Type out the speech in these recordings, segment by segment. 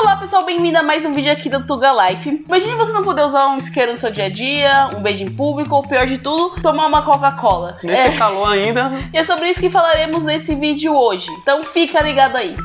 Olá pessoal, bem-vindo a mais um vídeo aqui do Tuga Life. Imagine você não poder usar um isqueiro no seu dia a dia, um beijo em público ou pior de tudo, tomar uma Coca-Cola. Nesse calor ainda. E é sobre isso que falaremos nesse vídeo hoje, então fica ligado aí.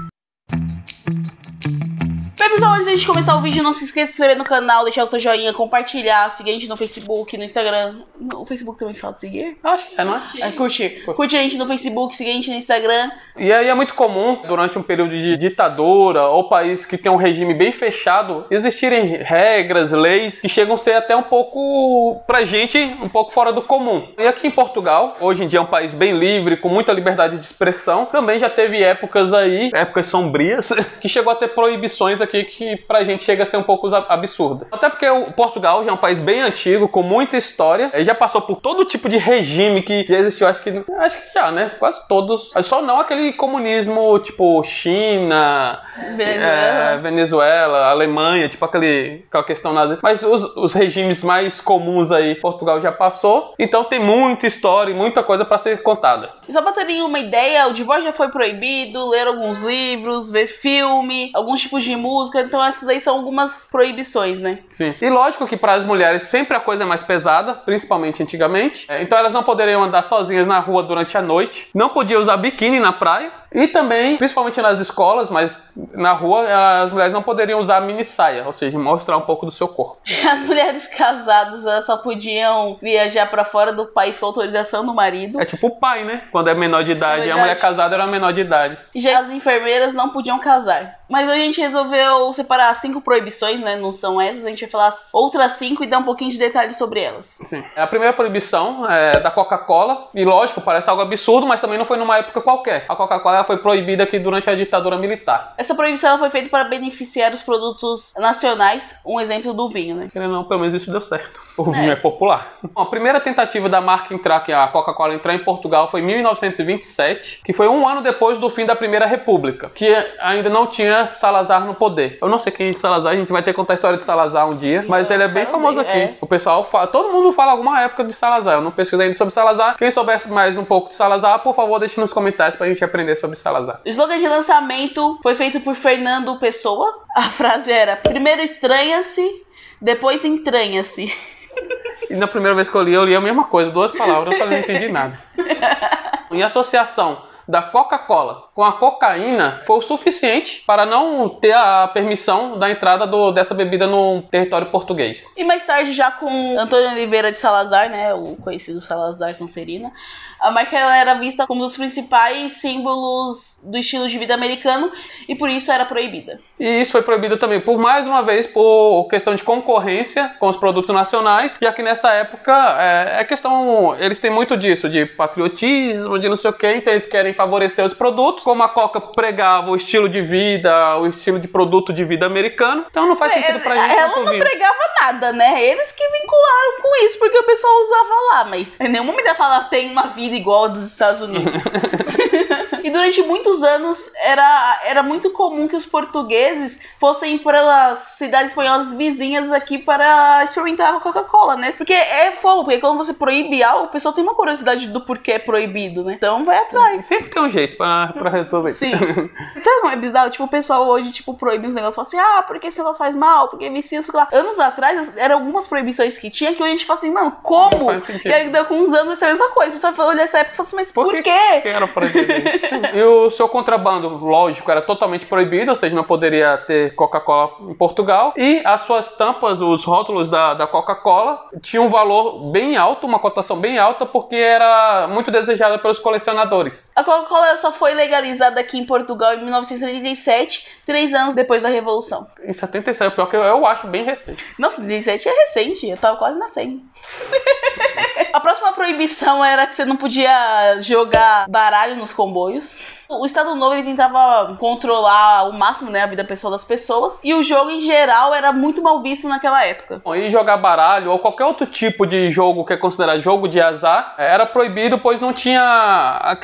Bem pessoal, antes de a gente começar o vídeo, não se esqueça de se inscrever no canal, deixar o seu joinha, compartilhar, seguir a gente no Facebook, no Instagram. O Facebook também fala seguir? Acho que é, não é? Curtir. Curte a gente no Facebook, seguir a gente no Instagram. E aí é muito comum, durante um período de ditadura ou país que tem um regime bem fechado, existirem regras, leis que chegam a ser até um pouco, pra gente, um pouco fora do comum. E aqui em Portugal, hoje em dia é um país bem livre, com muita liberdade de expressão, também já teve épocas aí, épocas sombrias, que chegou a ter proibições aqui que pra gente chega a ser um pouco absurda. Até porque o Portugal já é um país bem antigo, com muita história, e já passou por todo tipo de regime que já existiu, acho que já, né? Quase todos. Só não aquele comunismo tipo China, Venezuela, Alemanha, tipo aquela questão nazi. Mas os regimes mais comuns aí, Portugal já passou, então tem muita história e muita coisa pra ser contada. E só pra terem uma ideia, o divórcio já foi proibido, ler alguns livros, ver filme, alguns tipos de música, então essas aí são algumas proibições, né? Sim. E lógico que para as mulheres sempre a coisa é mais pesada, principalmente antigamente. Então elas não poderiam andar sozinhas na rua durante a noite, não podiam usar biquíni na praia. E também, principalmente nas escolas, mas na rua, as mulheres não poderiam usar mini saia, ou seja, mostrar um pouco do seu corpo. As mulheres casadas, elas só podiam viajar pra fora do país com autorização do marido. É tipo o pai, né? Quando é menor de idade, a mulher casada era menor de idade. Já as enfermeiras não podiam casar. Mas hoje a gente resolveu separar 5 proibições, né? Não são essas, a gente vai falar outras 5 e dar um pouquinho de detalhes sobre elas. Sim. A primeira proibição é da Coca-Cola. E lógico, parece algo absurdo, mas também não foi numa época qualquer. A Coca-Cola foi proibida aqui durante a ditadura militar. Essa proibição ela foi feita para beneficiar os produtos nacionais, um exemplo do vinho, né? Querendo não, pelo menos isso deu certo. O vinho é popular. Bom, a primeira tentativa da marca entrar, que a Coca-Cola entrar em Portugal, foi em 1927, que foi um ano depois do fim da Primeira República, que ainda não tinha Salazar no poder. Eu não sei quem é Salazar, a gente vai ter que contar a história de Salazar um dia, mas ele é bem famoso aqui. É. O pessoal fala, todo mundo fala alguma época de Salazar. Eu não pesquisei ainda sobre Salazar. Quem soubesse mais um pouco de Salazar, por favor, deixe nos comentários pra gente aprender sobre Salazar. O slogan de lançamento foi feito por Fernando Pessoa. A frase era: primeiro estranha-se, depois entranha-se. E na primeira vez que eu li a mesma coisa, 2 palavras, eu falei, não entendi nada. Em associação da Coca-Cola com a cocaína foi o suficiente para não ter a permissão da entrada dessa bebida no território português. E mais tarde, já com Antônio Oliveira de Salazar, né, o conhecido Salazar Sonserina, a marca era vista como um dos principais símbolos do estilo de vida americano e por isso era proibida. E isso foi proibido também, mais uma vez, por questão de concorrência com os produtos nacionais, já que nessa época eles têm muito disso, de patriotismo, de não sei o que, então eles querem favorecer os produtos, como a Coca pregava o estilo de vida, o estilo de produto de vida americano, então não faz sentido pra gente. Ela não pregava nada, né? Eles que vincularam com isso, porque o pessoal usava lá, mas em nenhum momento ela fala tem uma vida igual a dos Estados Unidos. E durante muitos anos era muito comum que os portugueses fossem para as cidades espanholas vizinhas aqui para experimentar a Coca-Cola, né? Porque é fogo, porque quando você proíbe algo, o pessoal tem uma curiosidade do porquê é proibido, né? Então vai atrás. Sempre tem um jeito pra resolver. Sim. Sabe como é bizarro? Tipo, o pessoal hoje, proíbe uns negócios, fala assim, porque esse negócio faz mal, porque vicia, isso lá. Anos atrás, eram algumas proibições que tinha que hoje a gente fala assim, mano, como? E aí, com uns anos, essa mesma coisa. O pessoal olha essa época e fala assim, mas por quê? Que era proibido isso? E o seu contrabando, lógico, era totalmente proibido, ou seja, não poderia ter Coca-Cola em Portugal. E as suas tampas, os rótulos da Coca-Cola, tinham um valor bem alto, uma cotação bem alta, porque era muito desejada pelos colecionadores. A Coca-Cola só foi legalizada aqui em Portugal em 1977, 3 anos depois da Revolução. Em 77, pior que eu acho bem recente. Não, 77 é recente, eu tava quase nascendo. A próxima proibição era que você não podia jogar baralho nos comboios. O Estado Novo ele tentava controlar ao máximo, né, a vida pessoal das pessoas, e o jogo em geral era muito mal visto naquela época. Bom, e jogar baralho ou qualquer outro tipo de jogo que é considerado jogo de azar era proibido, pois não tinha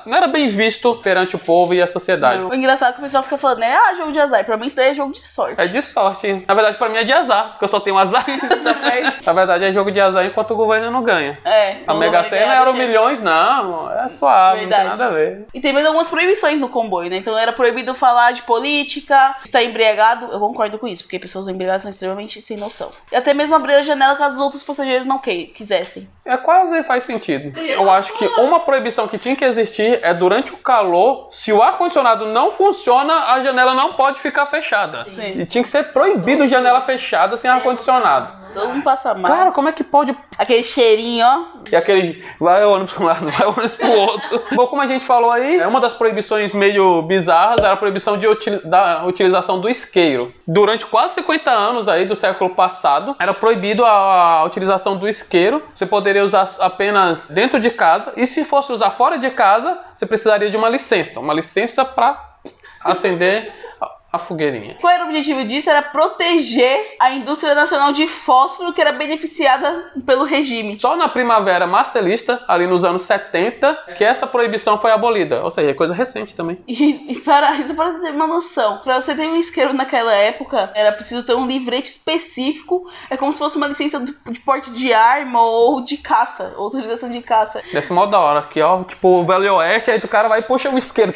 não era bem visto perante o povo e a sociedade. Não. O engraçado é que o pessoal fica falando, né, jogo de azar, e pra mim isso daí é jogo de sorte. É de sorte. Na verdade, pra mim é de azar, porque eu só tenho azar. Só perde. Na verdade, é jogo de azar enquanto o governo não ganha. É. A Mega Sena era milhões, não, é suave, verdade. Não tem nada a ver. E tem mais algumas proibições no comboio, né? Então era proibido falar de política, estar embriagado. Eu concordo com isso, porque pessoas embriagadas são extremamente sem noção. E até mesmo abrir a janela caso os outros passageiros não quisessem. Quase faz sentido. Eu acho que uma proibição que tinha que existir é durante o calor, se o ar-condicionado não funciona, a janela não pode ficar fechada. Sim. E tinha que ser proibido janela fechada sem ar-condicionado. Todo mundo passa mal. Cara, como é que pode... Aquele cheirinho, ó. E aquele vai o ônibus para um lado, vai o ônibus pro outro. Bom, como a gente falou aí, uma das proibições meio bizarras era a proibição da utilização do isqueiro. Durante quase 50 anos aí do século passado, era proibido a utilização do isqueiro. Você poderia usar apenas dentro de casa. E se fosse usar fora de casa, você precisaria de uma licença. Uma licença para acender a fogueirinha. Qual era o objetivo disso? Era proteger a indústria nacional de fósforo que era beneficiada pelo regime. Só na primavera marcelista, ali nos anos 70, que essa proibição foi abolida. Ou seja, é coisa recente também. E para ter uma noção, para você ter um isqueiro naquela época, era preciso ter um livrete específico. É como se fosse uma licença de porte de arma ou de caça, ou utilização de caça. Desse modo da hora, que ó, tipo o Velho Oeste, aí o cara vai e puxa o isqueiro.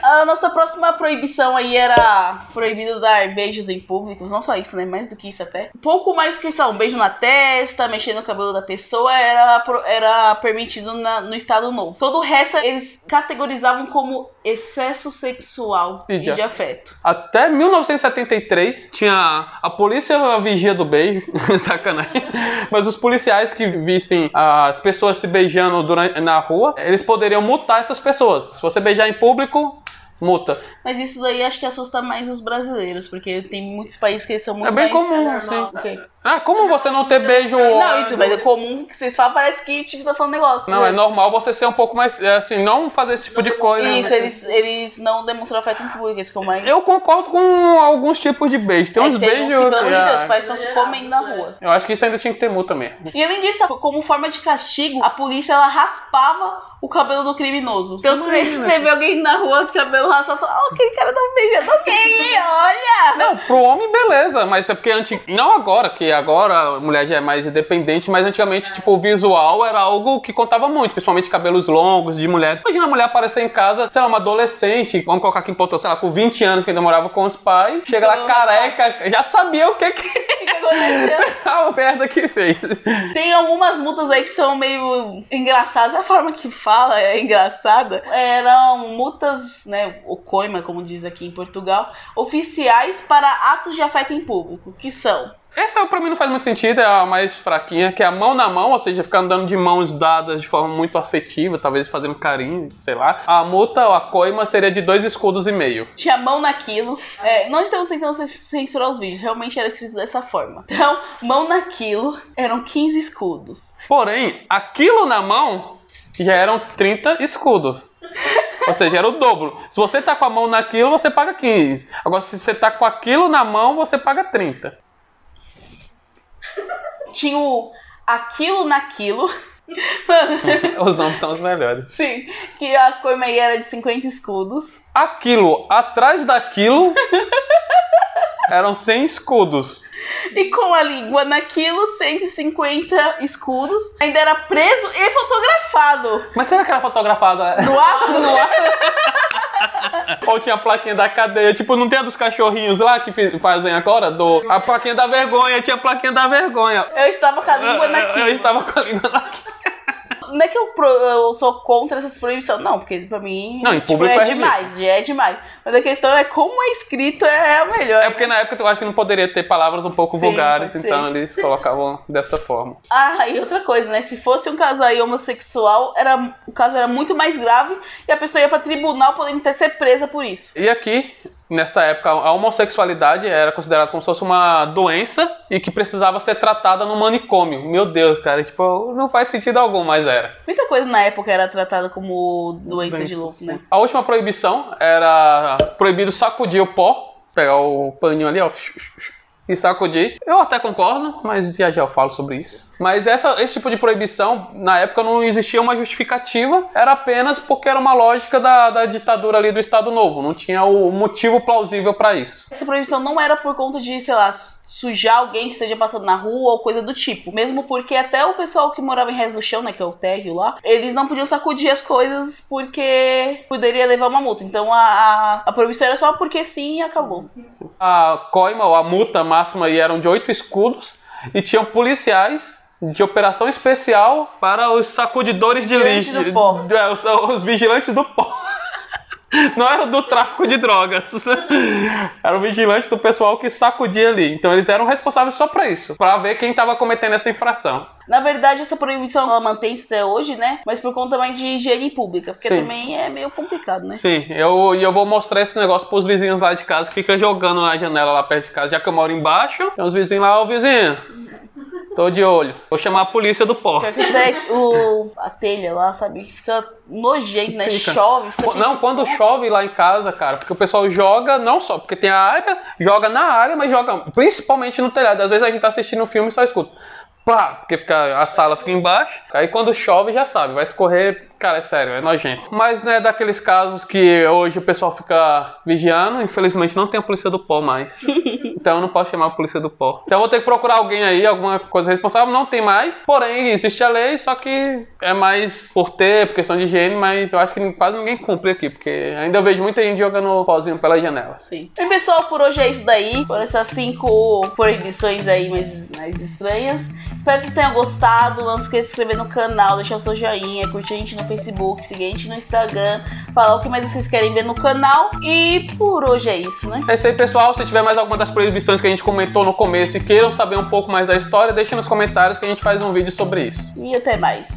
A nossa próxima proibição aí era proibido dar beijos em públicos, não só isso, né? Mais do que isso até. Um pouco mais do que isso, um beijo na testa, mexer no cabelo da pessoa era permitido no Estado Novo. Todo o resto eles categorizavam como excesso sexual e de afeto. Até 1973 tinha a polícia a vigia do beijo, sacanagem. Mas os policiais que vissem as pessoas se beijando na rua, eles poderiam multar essas pessoas. Se você beijar em público, multa. Mas isso daí acho que assusta mais os brasileiros, porque tem muitos países que eles são muito mais... É bem comum, sim. Okay. Como você não ter beijo... Não, isso, mas é comum que vocês falam, parece que tipo, tá falando negócio. Não, é normal você ser um pouco mais, assim, não fazer esse tipo de coisa. Isso, eles não demonstram afeto em público, eles ficam mais... Eu concordo com alguns tipos de beijo. Tem uns beijos... que, pelo amor de Deus, os pais estão se comendo na rua. Eu acho que isso ainda tinha que ter multa mesmo. E além disso, como forma de castigo, a polícia, ela raspava o cabelo do criminoso. Então, se você vê alguém na rua de cabelo raspado, aquele cara dá um beijo, alguém, olha! Não, pro homem, beleza, mas é porque não agora, que agora a mulher já é mais independente, mas antigamente, tipo, o visual era algo que contava muito, principalmente cabelos longos de mulher. Imagina a mulher aparecer em casa, sei lá, uma adolescente, vamos colocar aqui em Porto, sei lá, com 20 anos, que ainda morava com os pais, chega lá careca, já sabia o que aconteceu. A merda que fez. Tem algumas multas aí que são meio engraçadas, a forma que fala é engraçada. Eram multas, né, o coima, como diz aqui em Portugal, oficiais para atos de afeto em público, que são... Essa pra mim não faz muito sentido, é a mais fraquinha, que é a mão na mão, ou seja, ficar andando de mãos dadas de forma muito afetiva, talvez fazendo carinho, sei lá. A multa, ou a coima, seria de 2,5 escudos. Tinha mão naquilo. Não estamos tentando censurar os vídeos, realmente era escrito dessa forma. Então, mão naquilo eram 15 escudos. Porém, aquilo na mão já eram 30 escudos. Ou seja, era o dobro. Se você tá com a mão naquilo, você paga 15. Agora, se você tá com aquilo na mão, você paga 30. Tinha o aquilo naquilo. Os nomes são os melhores. Sim, que a coima aí era de 50 escudos. Aquilo atrás daquilo eram 100 escudos. E com a língua naquilo, 150 escudos. Ainda era preso e fotografado. Mas será que era fotografado? No ar? No ar? Ou tinha a plaquinha da cadeia, tipo, não tem a dos cachorrinhos lá que fazem agora? A plaquinha da vergonha, tinha a plaquinha da vergonha. Eu estava com a língua naquilo. Eu estava com a língua naquilo. Não é que eu sou contra essas proibições, não, porque pra mim não, em público é demais, já é demais. Mas a questão é como é escrito é a melhor. É porque na época eu acho que não poderia ter palavras um pouco vulgares, então eles colocavam dessa forma. E outra coisa, né? Se fosse um casal aí homossexual, o caso era muito mais grave e a pessoa ia pra tribunal podendo até ser presa por isso. E aqui, nessa época, a homossexualidade era considerada como se fosse uma doença e que precisava ser tratada no manicômio. Meu Deus, cara, tipo, não faz sentido algum, mas era. Muita coisa na época era tratada como doença de louco, né? A última proibição era proibido sacudir o pó. Pegar o paninho ali, ó. e sacudir. Eu até concordo, mas já eu falo sobre isso. Mas esse tipo de proibição, na época não existia uma justificativa, era apenas porque era uma lógica da ditadura ali do Estado Novo, não tinha o motivo plausível para isso. Essa proibição não era por conta de, sei lá, sujar alguém que esteja passando na rua ou coisa do tipo. Mesmo porque até o pessoal que morava em resto do chão, né, que é o térreo lá, eles não podiam sacudir as coisas porque poderia levar uma multa. Então a proibição era só porque sim e acabou. A coima, ou a multa máxima aí eram de 8 escudos e tinham policiais de operação especial para os sacudidores de lixo. Do pó. Os vigilantes do pó. Não era do tráfico de drogas. Era o vigilante do pessoal que sacudia ali. Então eles eram responsáveis só pra isso. Pra ver quem tava cometendo essa infração. Na verdade, essa proibição ela mantém-se até hoje, né? Mas por conta mais de higiene pública. Porque Sim. também é meio complicado, né? Sim, eu vou mostrar esse negócio pros vizinhos lá de casa que ficam jogando na janela lá perto de casa. Já que eu moro embaixo, tem uns vizinhos lá, ô vizinho, tô de olho. Vou chamar a polícia do pó. A telha lá, sabe? Fica nojento, né? Fica. Chove. Fica Não, quando chove lá em casa, cara, porque o pessoal joga, não só porque tem a área, joga na área, mas joga principalmente no telhado. Às vezes a gente tá assistindo um filme e só escuta. Plá, porque a sala fica embaixo. Aí quando chove, já sabe, vai escorrer. Cara, é sério, é nojento. Mas não é daqueles casos que hoje o pessoal fica vigiando. Infelizmente não tem a polícia do pó mais. Então eu não posso chamar a polícia do pó. Então eu vou ter que procurar alguém aí, alguma coisa responsável. Não tem mais. Porém, existe a lei, só que é mais por ter, por questão de higiene. Mas eu acho que quase ninguém cumpre aqui. Porque ainda eu vejo muita gente jogando pozinho pela janela. Sim. E pessoal, por hoje é isso daí. Foram essas 5 proibições aí mais estranhas. Espero que vocês tenham gostado. Não se esqueça de se inscrever no canal, deixar o seu joinha, curtir a gente no Facebook, seguir a gente no Instagram, falar o que mais vocês querem ver no canal. E por hoje é isso, né? É isso aí, pessoal. Se tiver mais alguma das proibições que a gente comentou no começo e queiram saber um pouco mais da história, deixem nos comentários que a gente faz um vídeo sobre isso. E até mais.